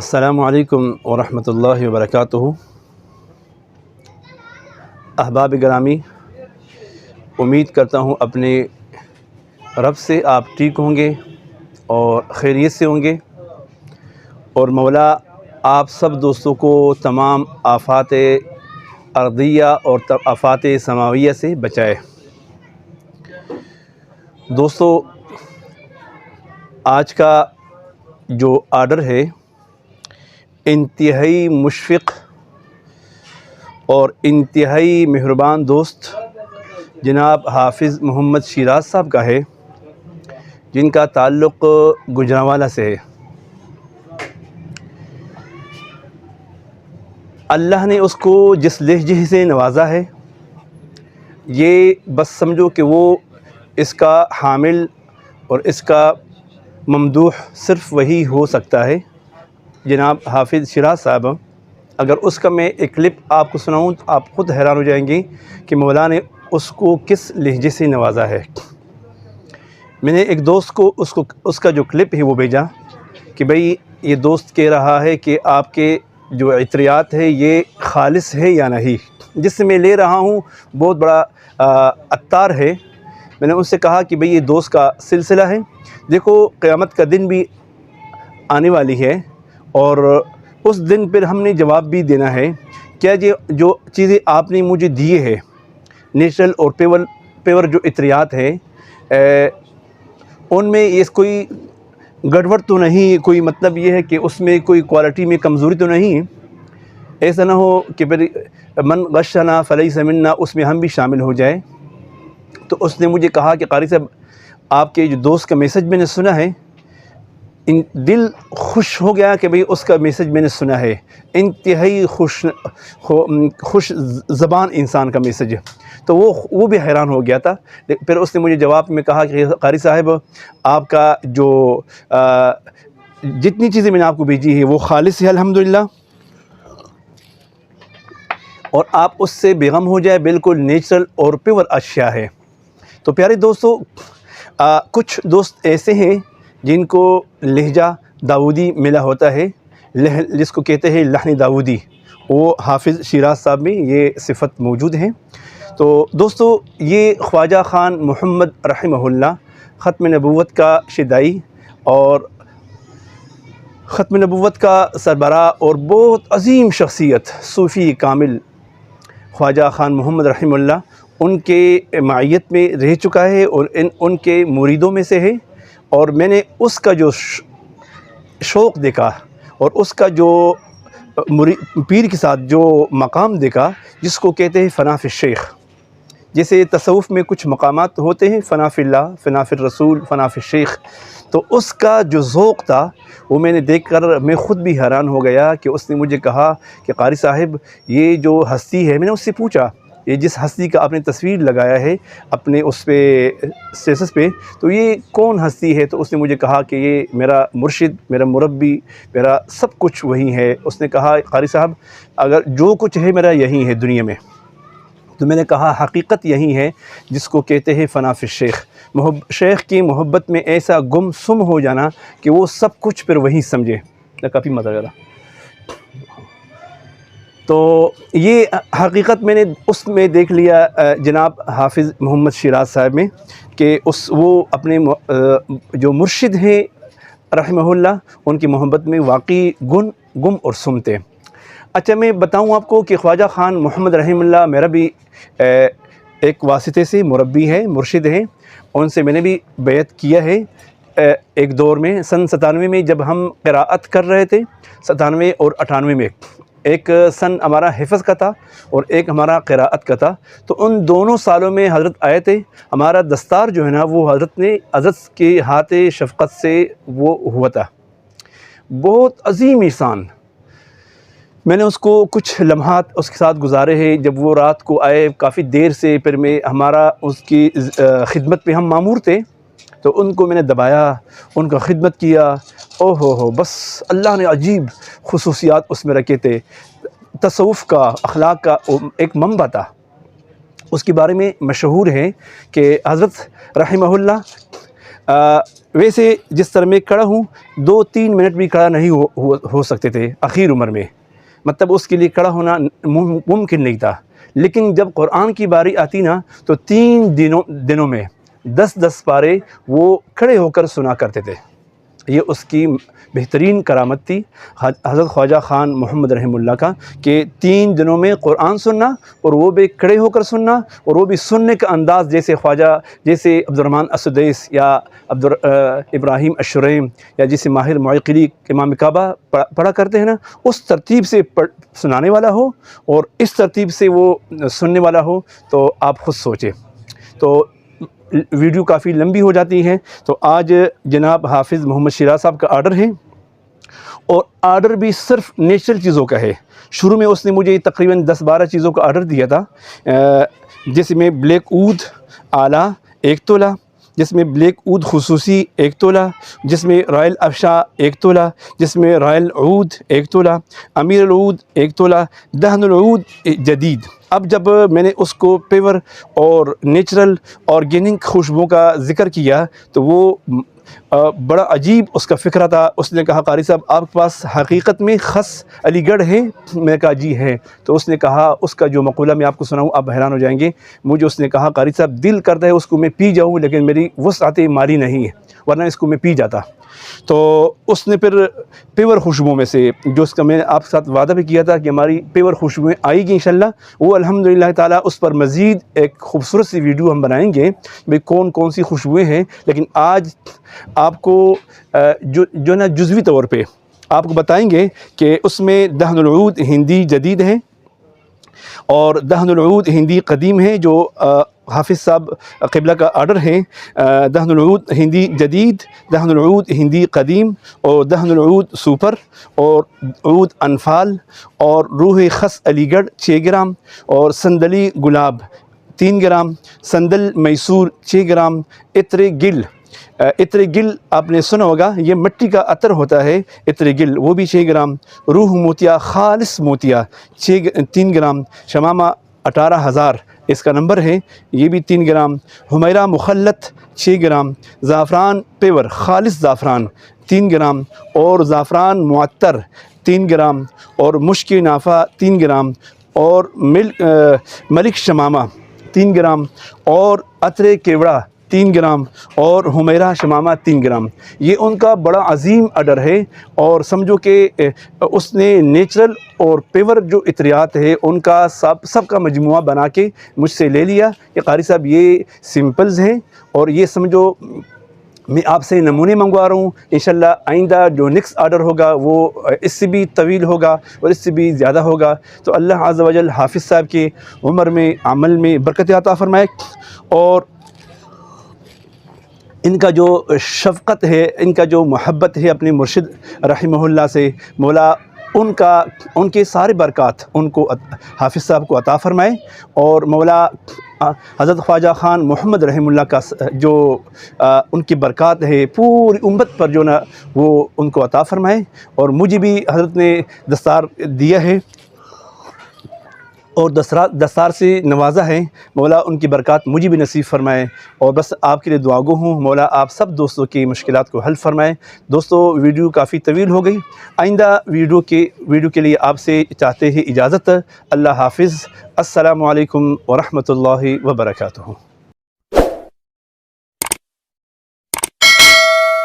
السلام علیکم ورحمۃ اللہ وبرکاتہ۔ احباب گرامی، امید کرتا ہوں اپنے رب سے آپ ٹھیک ہوں گے اور خیریت سے ہوں گے، اور مولا آپ سب دوستوں کو تمام آفات ارضیہ اور آفات سماویہ سے بچائے۔ دوستو، آج کا جو آرڈر ہے انتہائی مشفق اور انتہائی مہربان دوست جناب حافظ محمد شیراز صاحب کا ہے، جن کا تعلق گجرانوالہ سے ہے۔ اللہ نے اس کو جس لہجے سے نوازا ہے، یہ بس سمجھو کہ وہ اس کا حامل اور اس کا ممدوح صرف وہی ہو سکتا ہے، جناب حافظ شیراز صاحب۔ اگر اس کا میں ایک کلپ آپ کو سناؤں تو آپ خود حیران ہو جائیں گے کہ مولا نے اس کو کس لہجے سے نوازا ہے۔ میں نے ایک دوست کو اس کا جو کلپ ہے وہ بھیجا کہ بھئی یہ دوست کہہ رہا ہے کہ آپ کے جو عطریات ہے یہ خالص ہے یا نہیں، جس سے میں لے رہا ہوں بہت بڑا عطار ہے۔ میں نے اس سے کہا کہ بھئی یہ دوست کا سلسلہ ہے، دیکھو قیامت کا دن بھی آنے والی ہے اور اس دن پھر ہم نے جواب بھی دینا ہے۔ کیا جو چیزیں آپ نے مجھے دیے ہیں نیچرل اور پیور جو عطریات ہیں، ان میں یہ کوئی گڑبڑ تو نہیں، کوئی مطلب یہ ہے کہ اس میں کوئی کوالٹی میں کمزوری تو نہیں، ایسا نہ ہو کہ پھر من غشنا فلیس منا اس میں ہم بھی شامل ہو جائے۔ تو اس نے مجھے کہا کہ قاری صاحب، آپ کے جو دوست کا میسج میں نے سنا ہے، دل خوش ہو گیا کہ بھئی اس کا میسج میں نے سنا ہے، انتہائی خوش زبان انسان کا میسج ہے۔ تو وہ بھی حیران ہو گیا تھا۔ پھر اس نے مجھے جواب میں کہا کہ قاری صاحب، آپ کا جو جتنی چیزیں میں نے آپ کو بھیجی ہے وہ خالص ہے الحمدللہ، اور آپ اس سے بیغم ہو جائے، بالکل نیچرل اور پیور اشیاء ہے۔ تو پیارے دوستو، کچھ دوست ایسے ہیں جن کو لہجہ داودی ملا ہوتا ہے، جس کو کہتے ہیں لحن داودی، وہ حافظ شیراز صاحب میں یہ صفت موجود ہیں۔ تو دوستو، یہ خواجہ خان محمد رحمہ اللہ ختم نبوت کا شیدائی اور ختم نبوت کا سربراہ اور بہت عظیم شخصیت صوفی کامل خواجہ خان محمد رحمہ اللہ ان کے معیت میں رہ چکا ہے اور ان کے مریدوں میں سے ہے، اور میں نے اس کا جو شوق دیکھا اور اس کا جو پیر کے ساتھ جو مقام دیکھا، جس کو کہتے ہیں فنا فی الشیخ۔ جیسے تصوف میں کچھ مقامات ہوتے ہیں، فنا فی اللہ، فنا فی الرسول، فنا فی الشیخ، تو اس کا جو ذوق تھا وہ میں نے دیکھ کر میں خود بھی حیران ہو گیا کہ اس نے مجھے کہا کہ قاری صاحب، یہ جو ہستی ہے، میں نے اس سے پوچھا یہ جس ہستی کا آپ نے تصویر لگایا ہے اپنے اس پہ اسٹیٹس پہ، تو یہ کون ہستی ہے؟ تو اس نے مجھے کہا کہ یہ میرا مرشد، میرا مربی، میرا سب کچھ وہی ہے۔ اس نے کہا قاری صاحب، اگر جو کچھ ہے میرا یہی ہے دنیا میں۔ تو میں نے کہا حقیقت یہی ہے جس کو کہتے ہیں فنا فی الشیخ، شیخ کی محبت میں ایسا گم سم ہو جانا کہ وہ سب کچھ پھر وہی سمجھے۔ کافی مزہ آ رہا۔ تو یہ حقیقت میں نے اس میں دیکھ لیا جناب حافظ محمد شیراز صاحب میں، کہ وہ اپنے جو مرشد ہیں رحمہ اللہ، ان کی محبت میں واقعی گم اور سم تھے۔ اچھا، میں بتاؤں آپ کو کہ خواجہ خان محمد رحمہ اللہ میرا بھی ایک واسطے سے مربی ہے، مرشد ہیں، ان سے میں نے بھی بیعت کیا ہے ایک دور میں، سن 97 میں جب ہم قراءت کر رہے تھے، 97 اور 98 میں، ایک سن ہمارا حفظ کا تھا اور ایک ہمارا قراءت کا تھا۔ تو ان دونوں سالوں میں حضرت آئے تھے، ہمارا دستار جو ہے نا وہ حضرت کے ہاتھ شفقت سے وہ ہوا تھا، بہت عظیم احسان۔ میں نے اس کو کچھ لمحات اس کے ساتھ گزارے ہیں، جب وہ رات کو آئے کافی دیر سے، پھر ہمارا اس کی خدمت پہ ہم مامور تھے، تو ان کو میں نے دبایا، ان کا خدمت کیا، ہو بس اللہ نے عجیب خصوصیات اس میں رکھے تھے۔ تصوف کا، اخلاق کا ایک منبع تھا۔ اس کے بارے میں مشہور ہے کہ حضرت رحمہ اللہ ویسے جس طرح میں کھڑا ہوں 2-3 منٹ بھی کھڑا نہیں ہو سکتے تھے اخیر عمر میں، مطلب اس کے لیے کھڑا ہونا ممکن نہیں تھا، لیکن جب قرآن کی باری آتی نا تو 3 دنوں میں 10 پارے وہ کھڑے ہو کر سنا کرتے تھے۔ یہ اس کی بہترین کرامت تھی حضرت خواجہ خان محمد رحمہ اللہ کا، کہ 3 دنوں میں قرآن سننا، اور وہ بھی کھڑے ہو کر سننا، اور وہ بھی سننے کا انداز جیسے جیسے عبد الرحمن السدیس یا ابراہیم الشریم یا جیسے ماہر معقلی امام کعبہ پڑھا کرتے ہیں نا، اس ترتیب سے سنانے والا ہو اور اس ترتیب سے وہ سننے والا ہو، تو آپ خود سوچیں۔ تو ویڈیو کافی لمبی ہو جاتی ہے، تو آج جناب حافظ محمد شیراز صاحب کا آرڈر ہے، اور آرڈر بھی صرف نیچرل چیزوں کا ہے۔ شروع میں اس نے مجھے تقریباً 10-12 چیزوں کا آرڈر دیا تھا، جس میں بلیک عود اعلیٰ 1 تولہ، جس میں بلیک عود خصوصی 1 تولہ، جس میں رائل افشا 1 تولہ، جس میں رائل عود 1 تولہ، امیر العود 1 تولہ، دہن العود جدید۔ اب جب میں نے اس کو پیور اور نیچرل آرگینک خوشبو کا ذکر کیا تو وہ بڑا عجیب اس کا فکرہ تھا۔ اس نے کہا قاری صاحب آپ کے پاس حقیقت میں خس علی گڑھ ہے؟ میں نے کہا جی ہے۔ تو اس نے کہا، اس کا جو مقولہ میں آپ کو سناؤں آپ حیران ہو جائیں گے، مجھے اس نے کہا قاری صاحب دل کرتا ہے اس کو میں پی جاؤں، لیکن میری وسعت مالی نہیں ہے، ورنہ اس کو میں پی جاتا۔ تو اس نے پھر پیور خوشبو میں سے، جو اس کا میں نے آپ کے ساتھ وعدہ بھی کیا تھا کہ ہماری پیور خوشبوئیں آئے گی انشاءاللہ، وہ الحمدللہ تعالیٰ اس پر مزید ایک خوبصورت سی ویڈیو ہم بنائیں گے بھئی کون سی خوشبوئیں ہیں۔ لیکن آج آپ کو جو نا جزوی طور پہ آپ کو بتائیں گے کہ اس میں دہن العود ہندی جدید ہے اور دہن العود ہندی قدیم ہے، جو حافظ صاحب قبلہ کا آرڈر ہے۔ دہن العود ہندی جدید، دہن العود ہندی قدیم، اور دہن العود سپر، اور عود انفال، اور روح خس علی گڑھ 6 گرام، اور سندلی گلاب 3 گرام، سندل میسور 6 گرام، عطر گل گل آپ نے سنا ہوگا، یہ مٹی کا عطر ہوتا ہے عطر گل، وہ بھی 6 گرام، روح موتیا خالص موتیا 3 گرام، شمامہ 18,000 اس کا نمبر ہے، یہ بھی 3 گرام، حمیرہ مخلط 6 گرام، زعفران پیور خالص زعفران 3 گرام، اور زعفران معطر 3 گرام، اور مشک نافع 3 گرام، اور ملک شمامہ 3 گرام، اور عطر کیوڑا 3 گرام، اور حمیرہ شمامہ 3 گرام۔ یہ ان کا بڑا عظیم آرڈر ہے، اور سمجھو کہ اس نے نیچرل اور پیور جو عطریات ہے ان کا سب کا مجموعہ بنا کے مجھ سے لے لیا کہ قاری صاحب یہ سمپلز ہیں، اور یہ سمجھو میں آپ سے نمونے منگوا رہا ہوں، انشاءاللہ آئندہ جو نیکسٹ آرڈر ہوگا وہ اس سے بھی طویل ہوگا اور اس سے بھی زیادہ ہوگا۔ تو اللہ عز و جل حافظ صاحب کے عمر میں عمل میں برکت عطا فرمائے، اور ان کا جو شفقت ہے، ان کا جو محبت ہے اپنے مرشد رحمہ اللہ سے، مولا ان کے سارے برکات ان کو حافظ صاحب کو عطا فرمائے، اور مولا حضرت خواجہ خان محمد رحمہ اللہ کا جو ان کی برکات ہے پوری امت پر جو نا وہ ان کو عطا فرمائے، اور مجھے بھی حضرت نے دستار دیا ہے اور دستار سے نوازا ہے، مولا ان کی برکات مجھے بھی نصیب فرمائے، اور بس آپ کے لیے دعا گو ہوں، مولا آپ سب دوستوں کی مشکلات کو حل فرمائے۔ دوستو ویڈیو کافی طویل ہو گئی، آئندہ ویڈیو کے لیے آپ سے چاہتے ہیں اجازت۔ اللہ حافظ، السلام علیکم ورحمۃ اللہ وبرکاتہ۔